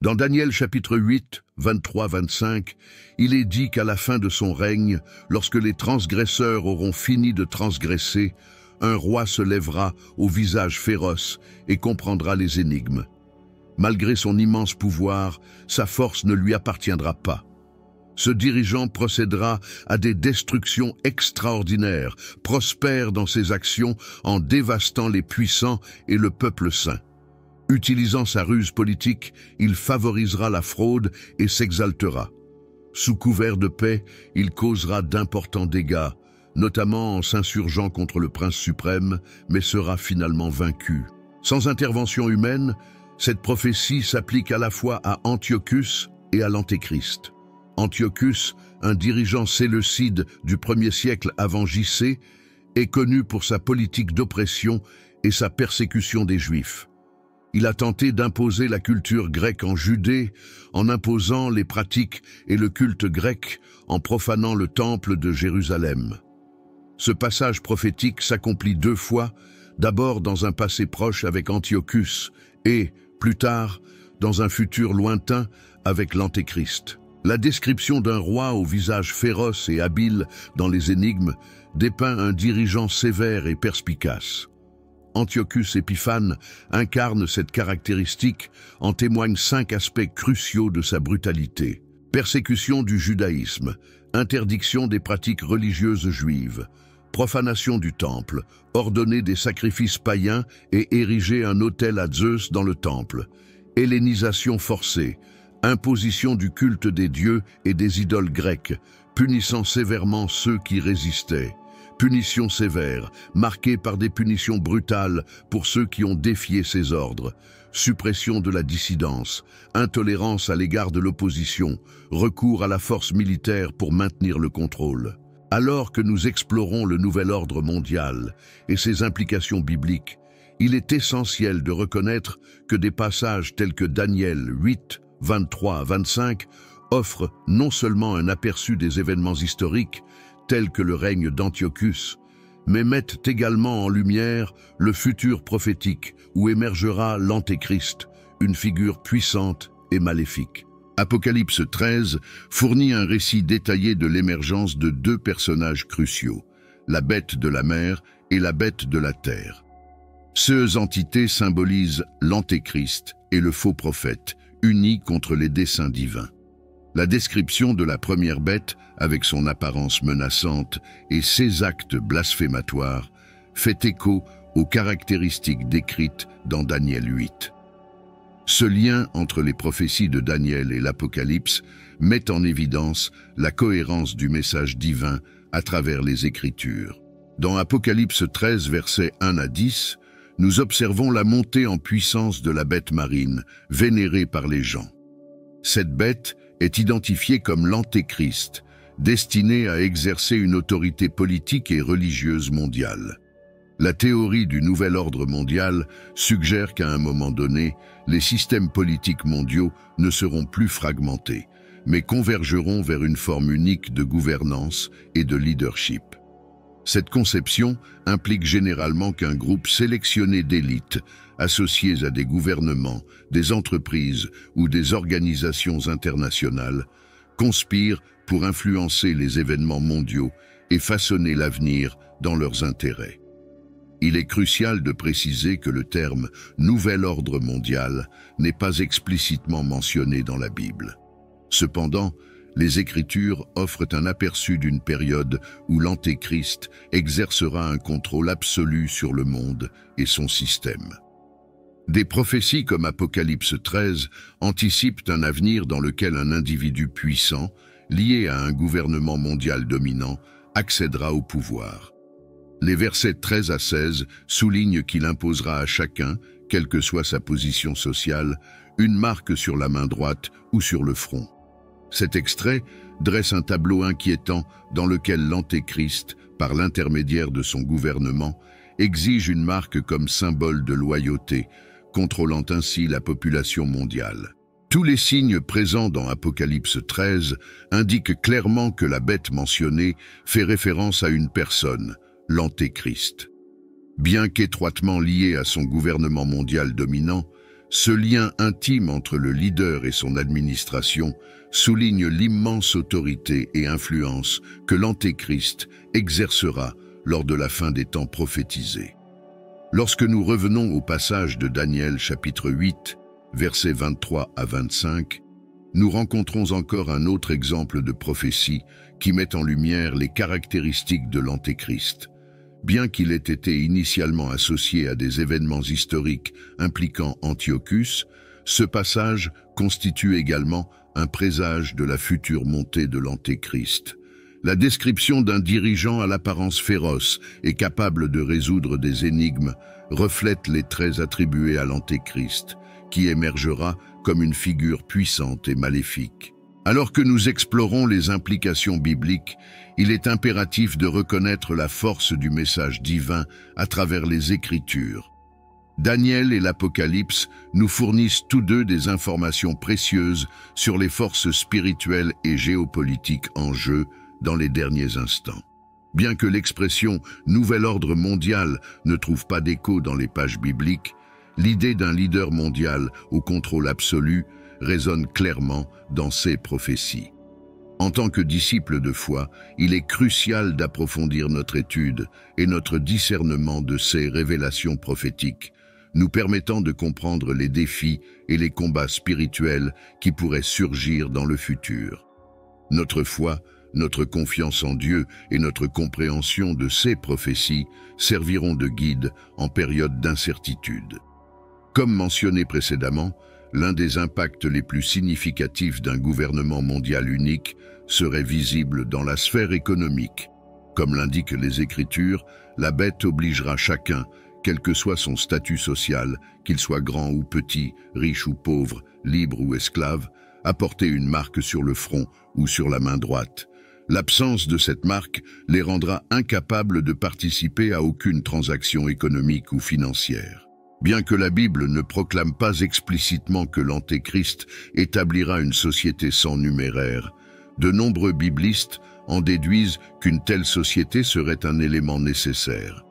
Dans Daniel chapitre 8, 23-25, il est dit qu'à la fin de son règne, lorsque les transgresseurs auront fini de transgresser, un roi se lèvera au visage féroce et comprendra les énigmes. Malgré son immense pouvoir, sa force ne lui appartiendra pas. Ce dirigeant procédera à des destructions extraordinaires, prospère dans ses actions en dévastant les puissants et le peuple saint. Utilisant sa ruse politique, il favorisera la fraude et s'exaltera. Sous couvert de paix, il causera d'importants dégâts, notamment en s'insurgeant contre le prince suprême, mais sera finalement vaincu. Sans intervention humaine, cette prophétie s'applique à la fois à Antiochus et à l'Antéchrist. Antiochus, un dirigeant séleucide du 1er siècle avant J.C., est connu pour sa politique d'oppression et sa persécution des Juifs. Il a tenté d'imposer la culture grecque en Judée, en imposant les pratiques et le culte grec, en profanant le temple de Jérusalem. Ce passage prophétique s'accomplit 2 fois, d'abord dans un passé proche avec Antiochus et, plus tard, dans un futur lointain avec l'Antéchrist. La description d'un roi au visage féroce et habile dans les énigmes dépeint un dirigeant sévère et perspicace. Antiochus Épiphane incarne cette caractéristique, en témoignent 5 aspects cruciaux de sa brutalité. Persécution du judaïsme, interdiction des pratiques religieuses juives, profanation du temple, ordonner des sacrifices païens et ériger un autel à Zeus dans le temple, hellénisation forcée, imposition du culte des dieux et des idoles grecques, punissant sévèrement ceux qui résistaient. Punition sévère, marquée par des punitions brutales pour ceux qui ont défié ses ordres. Suppression de la dissidence, intolérance à l'égard de l'opposition, recours à la force militaire pour maintenir le contrôle. Alors que nous explorons le nouvel ordre mondial et ses implications bibliques, il est essentiel de reconnaître que des passages tels que Daniel 8, 23-25 offrent non seulement un aperçu des événements historiques, tels que le règne d'Antiochus, mais mettent également en lumière le futur prophétique où émergera l'Antéchrist, une figure puissante et maléfique. Apocalypse 13 fournit un récit détaillé de l'émergence de 2 personnages cruciaux, la bête de la mer et la bête de la terre. Ces entités symbolisent l'Antéchrist et le faux prophète, unis contre les desseins divins. La description de la première bête, avec son apparence menaçante et ses actes blasphématoires, fait écho aux caractéristiques décrites dans Daniel 8. Ce lien entre les prophéties de Daniel et l'Apocalypse met en évidence la cohérence du message divin à travers les Écritures. Dans Apocalypse 13, versets 1 à 10, nous observons la montée en puissance de la bête marine, vénérée par les gens. Cette bête est identifiée comme l'Antéchrist, destiné à exercer une autorité politique et religieuse mondiale. La théorie du nouvel ordre mondial suggère qu'à un moment donné, les systèmes politiques mondiaux ne seront plus fragmentés, mais convergeront vers une forme unique de gouvernance et de leadership. Cette conception implique généralement qu'un groupe sélectionné d'élites, associés à des gouvernements, des entreprises ou des organisations internationales, conspirent pour influencer les événements mondiaux et façonner l'avenir dans leurs intérêts. Il est crucial de préciser que le terme « nouvel ordre mondial » n'est pas explicitement mentionné dans la Bible. Cependant, les Écritures offrent un aperçu d'une période où l'Antéchrist exercera un contrôle absolu sur le monde et son système. Des prophéties comme Apocalypse 13 anticipent un avenir dans lequel un individu puissant, lié à un gouvernement mondial dominant, accédera au pouvoir. Les versets 13 à 16 soulignent qu'il imposera à chacun, quelle que soit sa position sociale, une marque sur la main droite ou sur le front. Cet extrait dresse un tableau inquiétant dans lequel l'Antéchrist, par l'intermédiaire de son gouvernement, exige une marque comme symbole de loyauté, contrôlant ainsi la population mondiale. Tous les signes présents dans Apocalypse 13 indiquent clairement que la bête mentionnée fait référence à une personne, l'Antéchrist. Bien qu'étroitement lié à son gouvernement mondial dominant, Ce lien intime entre le leader et son administration souligne l'immense autorité et influence que l'Antéchrist exercera lors de la fin des temps prophétisés. Lorsque nous revenons au passage de Daniel chapitre 8, versets 23 à 25, nous rencontrons encore un autre exemple de prophétie qui met en lumière les caractéristiques de l'Antéchrist. Bien qu'il ait été initialement associé à des événements historiques impliquant Antiochus, ce passage constitue également un présage de la future montée de l'Antéchrist. La description d'un dirigeant à l'apparence féroce et capable de résoudre des énigmes reflète les traits attribués à l'Antéchrist, qui émergera comme une figure puissante et maléfique. Alors que nous explorons les implications bibliques, il est impératif de reconnaître la force du message divin à travers les Écritures. Daniel et l'Apocalypse nous fournissent tous deux des informations précieuses sur les forces spirituelles et géopolitiques en jeu dans les derniers instants. Bien que l'expression « nouvel ordre mondial » ne trouve pas d'écho dans les pages bibliques, l'idée d'un leader mondial au contrôle absolu résonne clairement dans ces prophéties. En tant que disciples de foi, il est crucial d'approfondir notre étude et notre discernement de ces révélations prophétiques, nous permettant de comprendre les défis et les combats spirituels qui pourraient surgir dans le futur. Notre foi, notre confiance en Dieu et notre compréhension de ces prophéties serviront de guide en période d'incertitude. Comme mentionné précédemment, l'un des impacts les plus significatifs d'un gouvernement mondial unique serait visible dans la sphère économique. Comme l'indiquent les Écritures, la bête obligera chacun, quel que soit son statut social, qu'il soit grand ou petit, riche ou pauvre, libre ou esclave, à porter une marque sur le front ou sur la main droite. L'absence de cette marque les rendra incapables de participer à aucune transaction économique ou financière. Bien que la Bible ne proclame pas explicitement que l'Antéchrist établira une société sans numéraire, de nombreux biblistes en déduisent qu'une telle société serait un élément nécessaire.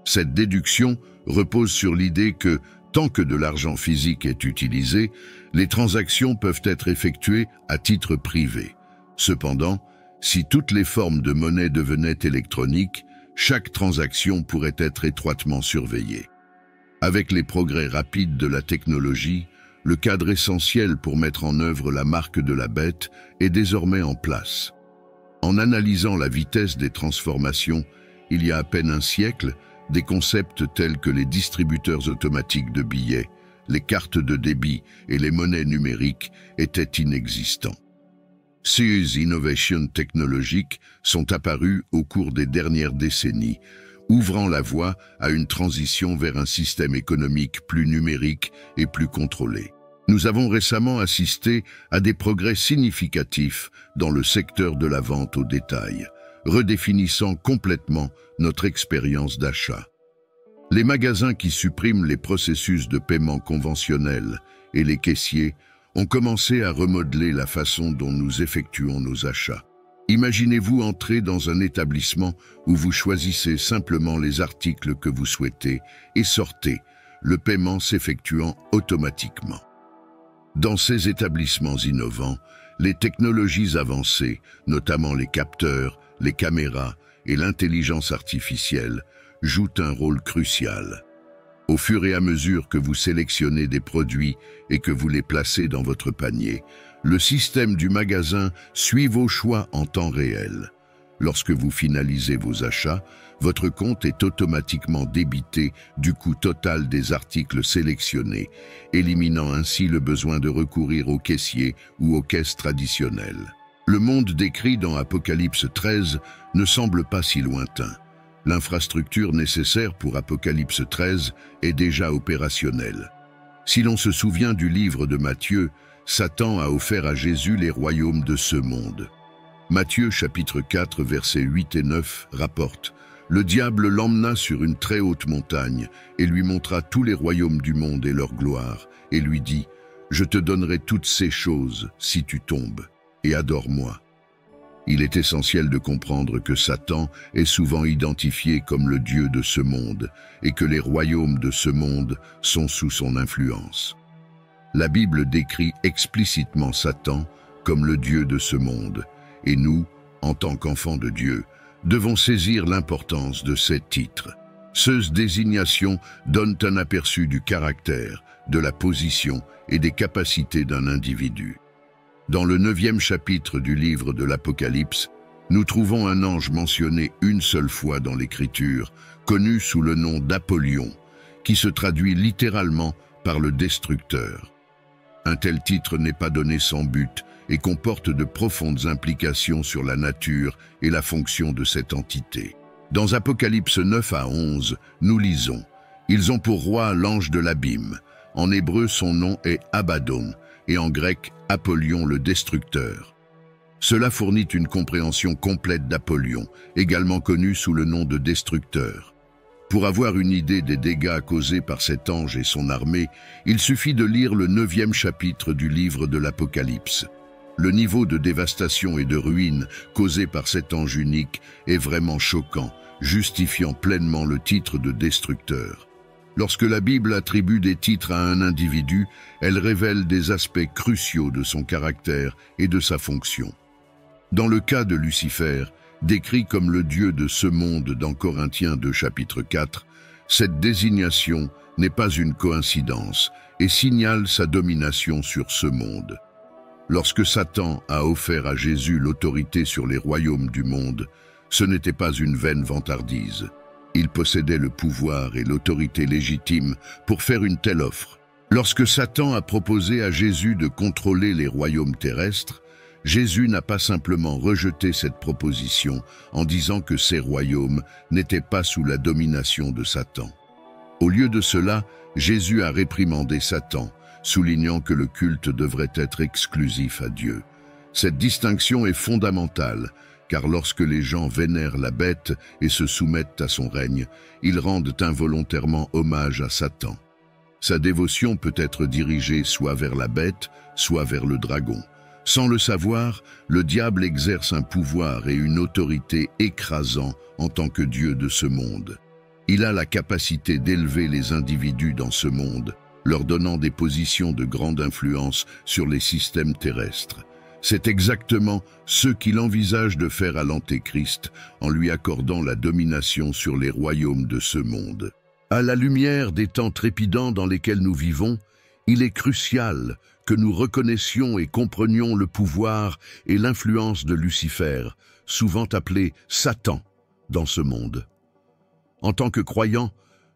Cette déduction repose sur l'idée que, tant que de l'argent physique est utilisé, les transactions peuvent être effectuées à titre privé. Cependant, si toutes les formes de monnaie devenaient électroniques, chaque transaction pourrait être étroitement surveillée. Avec les progrès rapides de la technologie, le cadre essentiel pour mettre en œuvre la marque de la bête est désormais en place. En analysant la vitesse des transformations, il y a à peine un siècle, des concepts tels que les distributeurs automatiques de billets, les cartes de débit et les monnaies numériques étaient inexistants. Ces innovations technologiques sont apparues au cours des dernières décennies, ouvrant la voie à une transition vers un système économique plus numérique et plus contrôlé. Nous avons récemment assisté à des progrès significatifs dans le secteur de la vente au détail, redéfinissant complètement notre expérience d'achat. Les magasins qui suppriment les processus de paiement conventionnels et les caissiers ont commencé à remodeler la façon dont nous effectuons nos achats. Imaginez-vous entrer dans un établissement où vous choisissez simplement les articles que vous souhaitez et sortez, le paiement s'effectuant automatiquement. Dans ces établissements innovants, les technologies avancées, notamment les capteurs, les caméras et l'intelligence artificielle, jouent un rôle crucial. Au fur et à mesure que vous sélectionnez des produits et que vous les placez dans votre panier, le système du magasin suit vos choix en temps réel. Lorsque vous finalisez vos achats, votre compte est automatiquement débité du coût total des articles sélectionnés, éliminant ainsi le besoin de recourir aux caissiers ou aux caisses traditionnelles. Le monde décrit dans Apocalypse 13 ne semble pas si lointain. L'infrastructure nécessaire pour Apocalypse 13 est déjà opérationnelle. Si l'on se souvient du livre de Matthieu, Satan a offert à Jésus les royaumes de ce monde. Matthieu chapitre 4 versets 8 et 9 rapporte « Le diable l'emmena sur une très haute montagne et lui montra tous les royaumes du monde et leur gloire, et lui dit « Je te donnerai toutes ces choses si tu tombes, et adore-moi. » Il est essentiel de comprendre que Satan est souvent identifié comme le Dieu de ce monde et que les royaumes de ce monde sont sous son influence. La Bible décrit explicitement Satan comme le Dieu de ce monde, et nous, en tant qu'enfants de Dieu, devons saisir l'importance de ces titres. Ces désignations donnent un aperçu du caractère, de la position et des capacités d'un individu. Dans le 9e chapitre du livre de l'Apocalypse, nous trouvons un ange mentionné une seule fois dans l'Écriture, connu sous le nom d'Apollyon, qui se traduit littéralement par le destructeur. Un tel titre n'est pas donné sans but et comporte de profondes implications sur la nature et la fonction de cette entité. Dans Apocalypse 9 à 11, nous lisons « Ils ont pour roi l'ange de l'abîme. En hébreu, son nom est Abaddon, et en grec, Apollyon le destructeur. Cela fournit une compréhension complète d'Apollyon, également connu sous le nom de destructeur. Pour avoir une idée des dégâts causés par cet ange et son armée, il suffit de lire le 9e chapitre du livre de l'Apocalypse. Le niveau de dévastation et de ruine causé par cet ange unique est vraiment choquant, justifiant pleinement le titre de destructeur. Lorsque la Bible attribue des titres à un individu, elle révèle des aspects cruciaux de son caractère et de sa fonction. Dans le cas de Lucifer, décrit comme le Dieu de ce monde dans Corinthiens 2 chapitre 4, cette désignation n'est pas une coïncidence et signale sa domination sur ce monde. Lorsque Satan a offert à Jésus l'autorité sur les royaumes du monde, ce n'était pas une vaine vantardise. Il possédait le pouvoir et l'autorité légitime pour faire une telle offre. Lorsque Satan a proposé à Jésus de contrôler les royaumes terrestres, Jésus n'a pas simplement rejeté cette proposition en disant que ces royaumes n'étaient pas sous la domination de Satan. Au lieu de cela, Jésus a réprimandé Satan, soulignant que le culte devrait être exclusif à Dieu. Cette distinction est fondamentale, car lorsque les gens vénèrent la bête et se soumettent à son règne, ils rendent involontairement hommage à Satan. Sa dévotion peut être dirigée soit vers la bête, soit vers le dragon. Sans le savoir, le diable exerce un pouvoir et une autorité écrasants en tant que Dieu de ce monde. Il a la capacité d'élever les individus dans ce monde, leur donnant des positions de grande influence sur les systèmes terrestres. C'est exactement ce qu'il envisage de faire à l'Antéchrist en lui accordant la domination sur les royaumes de ce monde. À la lumière des temps trépidants dans lesquels nous vivons, il est crucial que nous reconnaissions et comprenions le pouvoir et l'influence de Lucifer, souvent appelé Satan, dans ce monde. En tant que croyants,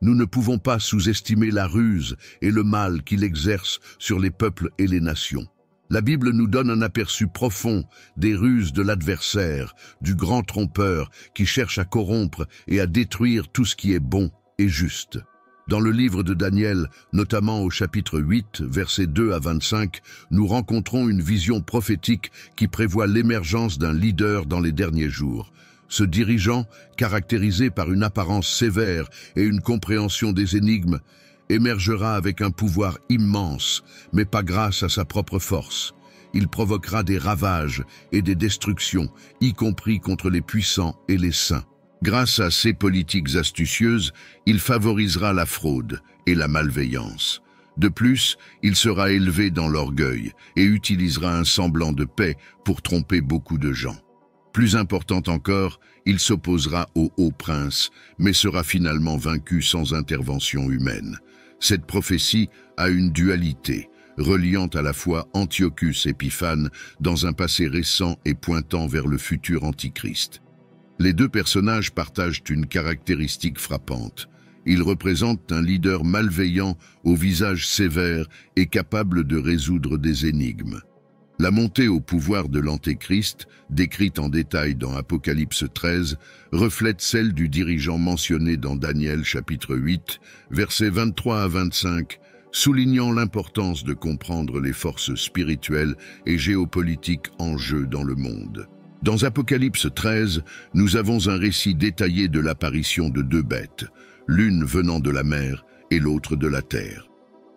nous ne pouvons pas sous-estimer la ruse et le mal qu'il exerce sur les peuples et les nations. La Bible nous donne un aperçu profond des ruses de l'adversaire, du grand trompeur qui cherche à corrompre et à détruire tout ce qui est bon et juste. Dans le livre de Daniel, notamment au chapitre 8, versets 2 à 25, nous rencontrons une vision prophétique qui prévoit l'émergence d'un leader dans les derniers jours. Ce dirigeant, caractérisé par une apparence sévère et une compréhension des énigmes, émergera avec un pouvoir immense, mais pas grâce à sa propre force. Il provoquera des ravages et des destructions, y compris contre les puissants et les saints. Grâce à ces politiques astucieuses, il favorisera la fraude et la malveillance. De plus, il sera élevé dans l'orgueil et utilisera un semblant de paix pour tromper beaucoup de gens. Plus important encore, il s'opposera au haut prince, mais sera finalement vaincu sans intervention humaine. Cette prophétie a une dualité, reliant à la fois Antiochus Épiphane dans un passé récent et pointant vers le futur Antichrist. Les deux personnages partagent une caractéristique frappante. Ils représentent un leader malveillant au visage sévère et capable de résoudre des énigmes. La montée au pouvoir de l'Antéchrist, décrite en détail dans Apocalypse 13, reflète celle du dirigeant mentionné dans Daniel chapitre 8, versets 23 à 25, soulignant l'importance de comprendre les forces spirituelles et géopolitiques en jeu dans le monde. Dans Apocalypse 13, nous avons un récit détaillé de l'apparition de deux bêtes, l'une venant de la mer et l'autre de la terre.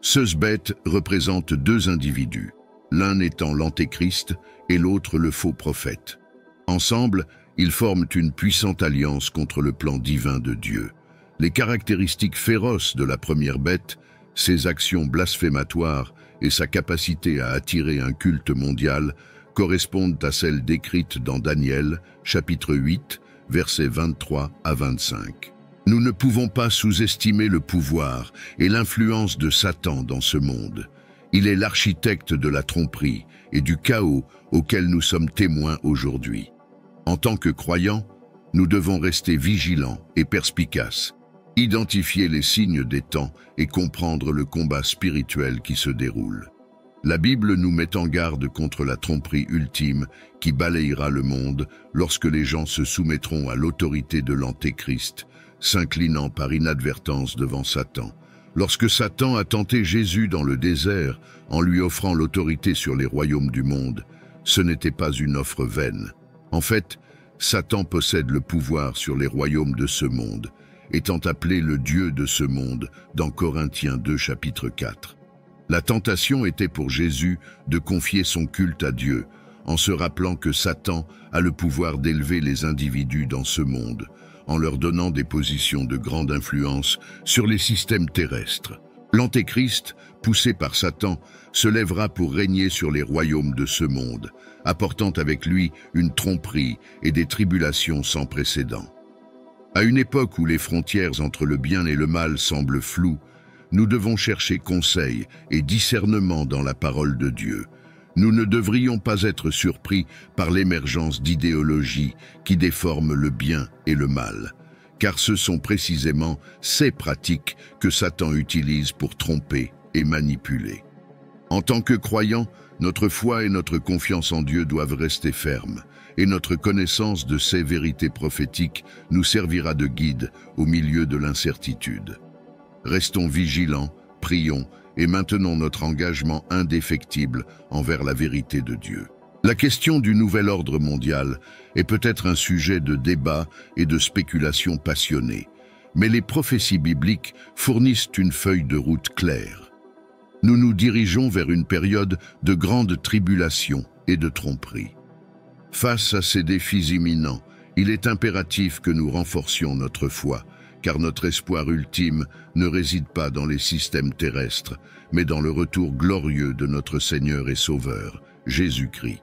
Ces bêtes représentent deux individus, l'un étant l'Antéchrist et l'autre le faux prophète. Ensemble, ils forment une puissante alliance contre le plan divin de Dieu. Les caractéristiques féroces de la première bête, ses actions blasphématoires et sa capacité à attirer un culte mondial correspondent à celles décrites dans Daniel, chapitre 8, versets 23 à 25. Nous ne pouvons pas sous-estimer le pouvoir et l'influence de Satan dans ce monde. Il est l'architecte de la tromperie et du chaos auquel nous sommes témoins aujourd'hui. En tant que croyants, nous devons rester vigilants et perspicaces, identifier les signes des temps et comprendre le combat spirituel qui se déroule. La Bible nous met en garde contre la tromperie ultime qui balayera le monde lorsque les gens se soumettront à l'autorité de l'Antéchrist, s'inclinant par inadvertance devant Satan. Lorsque Satan a tenté Jésus dans le désert en lui offrant l'autorité sur les royaumes du monde, ce n'était pas une offre vaine. En fait, Satan possède le pouvoir sur les royaumes de ce monde, étant appelé le Dieu de ce monde dans Corinthiens 2 chapitre 4. La tentation était pour Jésus de confier son culte à Dieu, en se rappelant que Satan a le pouvoir d'élever les individus dans ce monde, en leur donnant des positions de grande influence sur les systèmes terrestres. L'Antéchrist, poussé par Satan, se lèvera pour régner sur les royaumes de ce monde, apportant avec lui une tromperie et des tribulations sans précédent. À une époque où les frontières entre le bien et le mal semblent floues, nous devons chercher conseil et discernement dans la parole de Dieu. Nous ne devrions pas être surpris par l'émergence d'idéologies qui déforment le bien et le mal, car ce sont précisément ces pratiques que Satan utilise pour tromper et manipuler. En tant que croyants, notre foi et notre confiance en Dieu doivent rester fermes, et notre connaissance de ces vérités prophétiques nous servira de guide au milieu de l'incertitude. Restons vigilants, prions et maintenons notre engagement indéfectible envers la vérité de Dieu. La question du nouvel ordre mondial est peut-être un sujet de débat et de spéculation passionnée, mais les prophéties bibliques fournissent une feuille de route claire. Nous nous dirigeons vers une période de grande tribulation et de tromperie. Face à ces défis imminents, il est impératif que nous renforcions notre foi, car notre espoir ultime ne réside pas dans les systèmes terrestres, mais dans le retour glorieux de notre Seigneur et Sauveur, Jésus-Christ.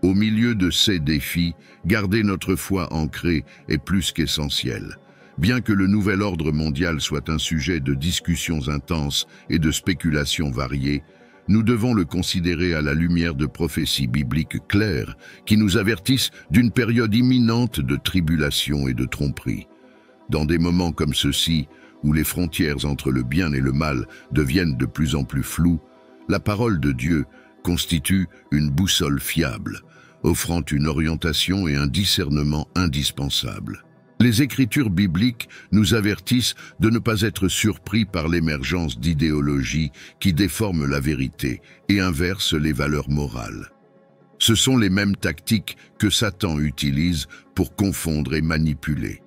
Au milieu de ces défis, garder notre foi ancrée est plus qu'essentiel. Bien que le nouvel ordre mondial soit un sujet de discussions intenses et de spéculations variées, nous devons le considérer à la lumière de prophéties bibliques claires qui nous avertissent d'une période imminente de tribulation et de tromperie. Dans des moments comme ceux-ci, où les frontières entre le bien et le mal deviennent de plus en plus floues, la parole de Dieu constitue une boussole fiable, offrant une orientation et un discernement indispensables. Les Écritures bibliques nous avertissent de ne pas être surpris par l'émergence d'idéologies qui déforment la vérité et inversent les valeurs morales. Ce sont les mêmes tactiques que Satan utilise pour confondre et manipuler.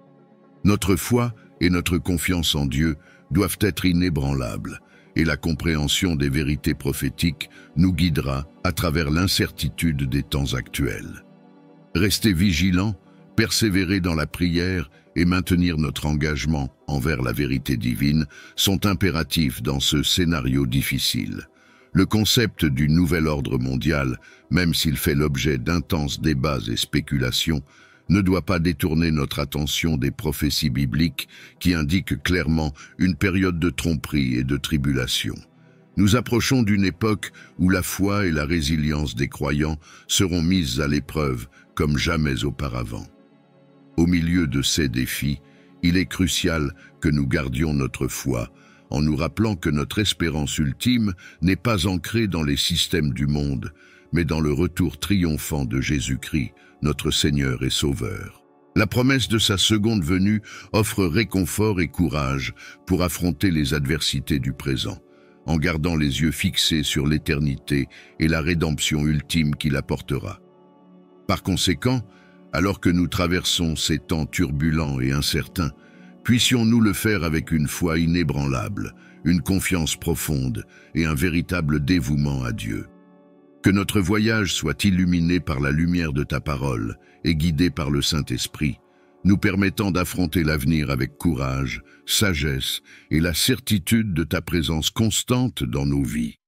Notre foi et notre confiance en Dieu doivent être inébranlables, et la compréhension des vérités prophétiques nous guidera à travers l'incertitude des temps actuels. Rester vigilants, persévérer dans la prière et maintenir notre engagement envers la vérité divine sont impératifs dans ce scénario difficile. Le concept du nouvel ordre mondial, même s'il fait l'objet d'intenses débats et spéculations, ne doit pas détourner notre attention des prophéties bibliques qui indiquent clairement une période de tromperie et de tribulation. Nous approchons d'une époque où la foi et la résilience des croyants seront mises à l'épreuve comme jamais auparavant. Au milieu de ces défis, il est crucial que nous gardions notre foi en nous rappelant que notre espérance ultime n'est pas ancrée dans les systèmes du monde, mais dans le retour triomphant de Jésus-Christ, notre Seigneur et Sauveur. La promesse de sa seconde venue offre réconfort et courage pour affronter les adversités du présent, en gardant les yeux fixés sur l'éternité et la rédemption ultime qu'il apportera. Par conséquent, alors que nous traversons ces temps turbulents et incertains, puissions-nous le faire avec une foi inébranlable, une confiance profonde et un véritable dévouement à Dieu. Que notre voyage soit illuminé par la lumière de ta parole et guidé par le Saint-Esprit, nous permettant d'affronter l'avenir avec courage, sagesse et la certitude de ta présence constante dans nos vies.